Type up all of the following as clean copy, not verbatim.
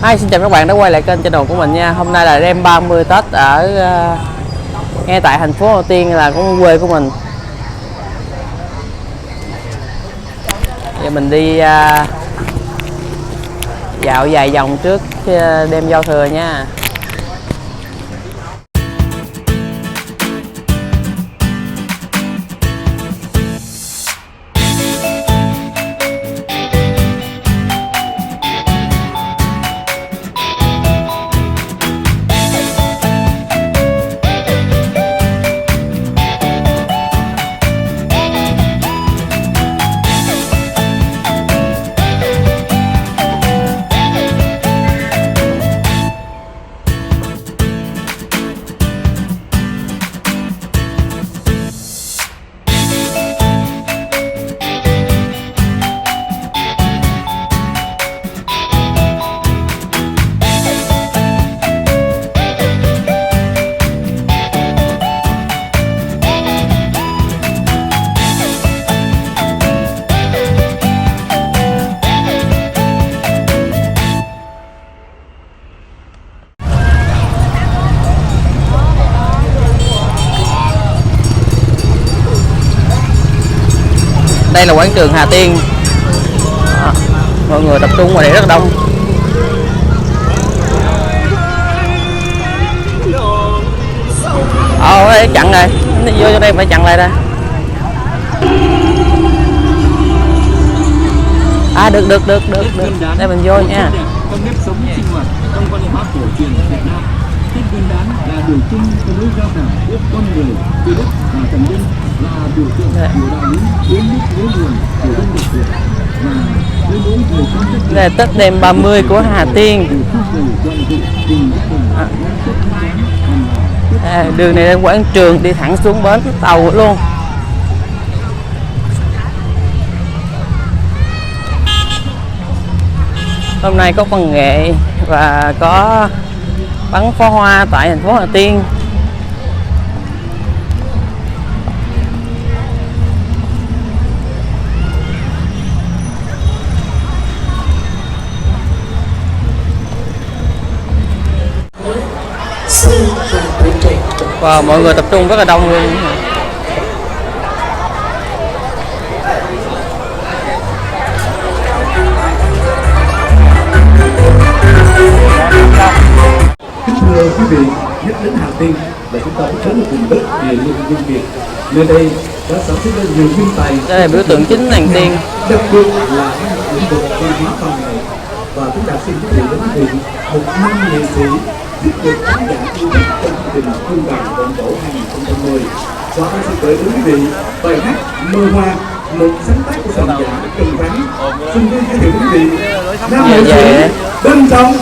Hi, xin chào các bạn đã quay lại kênh channel của mình nha. Hôm nay là đêm 30 Tết ở ngay tại thành phố Hà Tiên là con quê của mình. Giờ mình đi dạo vài vòng trước đêm giao thừa nha. Đây là quảng trường Hà Tiên. Mọi người tập trung ngoài đây rất là đông. Chặn rồi, vô cho đây phải chặn lại ra. Được. Đây mình vô nha. Trong nếp sống sinh hoạt, trong văn hóa cổ truyền Việt Nam, Tết Nguyên đán là biểu trưng cho nỗi giao cảm giữa con người, với đất và thần linh, là biểu tượng của đạo lý uống nước nhớ nguồn của dân tộc Việt và với mỗi người con đất. Đây là Tết đêm 30 của Hà Tiên. Đường này lên quảng trường đi thẳng xuống bến tàu luôn. Hôm nay có văn nghệ và có bắn pháo hoa tại thành phố Hà Tiên. Và mọi người tập trung rất là đông luôn. Kính thưa quý vị, nhắc đến Hà Tiên là chúng ta phải đến một vùng đất địa linh nhân Việt. Nơi đây đã sản xuất ra nhiều nhân tài. Đây là biểu tượng chính Hà Tiên. Đặc biệt là lĩnh vực văn hóa văn nghệ. Và chúng ta xin giới thiệu đến quý vị một năm nghệ sĩ tiếp tục khán giả yêu thích trong chương trình Thương Vàng Vận Đổ 2010. Và tôi xin gửi đến quý vị bài hát Mơ Hoa, một sáng tác của soạn giả Trần Thắng. Xin giới thiệu đến quý vị nam nghệ sĩ Bên Trọng.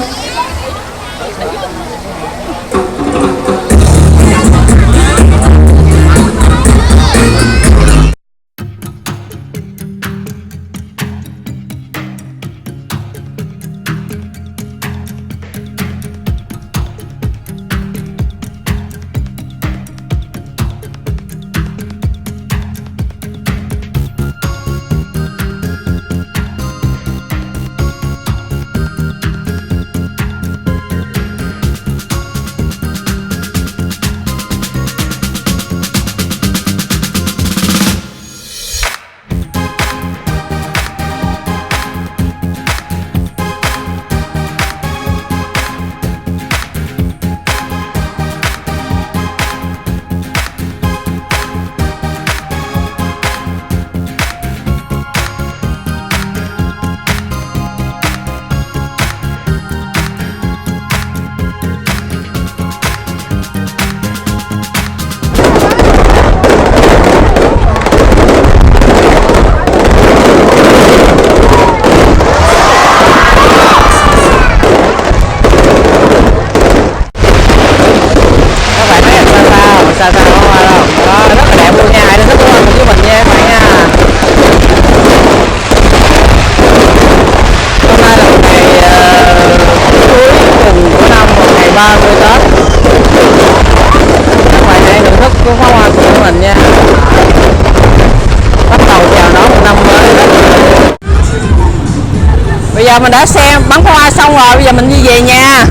giờ mình đã xem bắn pháo hoa xong rồi, bây giờ mình đi về nhà.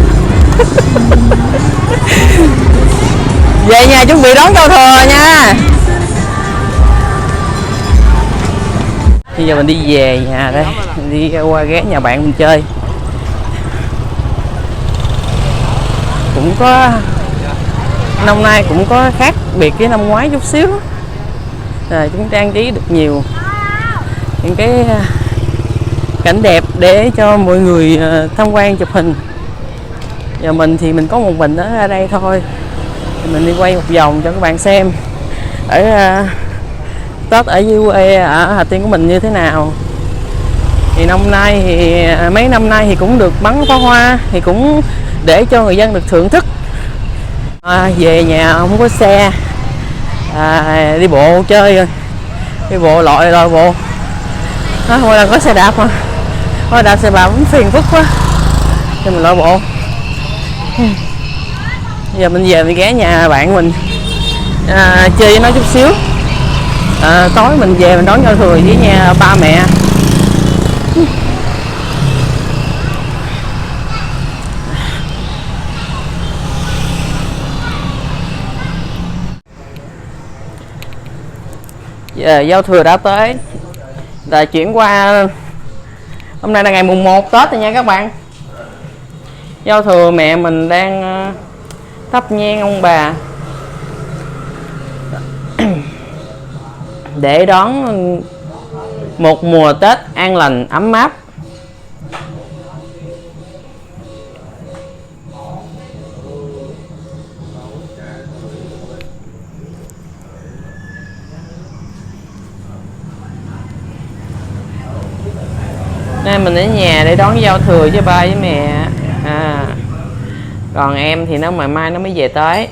Về nhà chuẩn bị đón giao thừa nha. Bây giờ mình đi về nhà đây, mình đi qua ghé nhà bạn mình chơi. Cũng có năm nay cũng có khác biệt với năm ngoái chút xíu. Chúng trang trí được nhiều những cái cảnh đẹp để cho mọi người tham quan chụp hình. Giờ mình thì mình có một mình ở đây thôi, thì mình đi quay một vòng cho các bạn xem ở Tết ở dưới quê ở Hà Tiên của mình như thế nào. Thì năm nay thì mấy năm nay thì cũng được bắn pháo hoa, thì cũng để cho người dân được thưởng thức. Về nhà không có xe, đi bộ chơi rồi, đi bộ lội bộ. Mỗi lần có xe đạp mà, mỗi đạp xe đạp cũng phiền phức quá, thì mình lội bộ. Giờ mình về mình ghé nhà bạn mình chơi với nó chút xíu. Tối mình về mình đón giao thừa với nhà ba mẹ. Giờ giao thừa đã tới, là chuyển qua hôm nay là ngày mùng 1 Tết rồi nha các bạn. Giao thừa mẹ mình đang thắp nhang ông bà để đón một mùa Tết an lành ấm áp. Nên mình ở nhà để đón giao thừa với ba với mẹ. Còn em thì nó ngày mai nó mới về tới.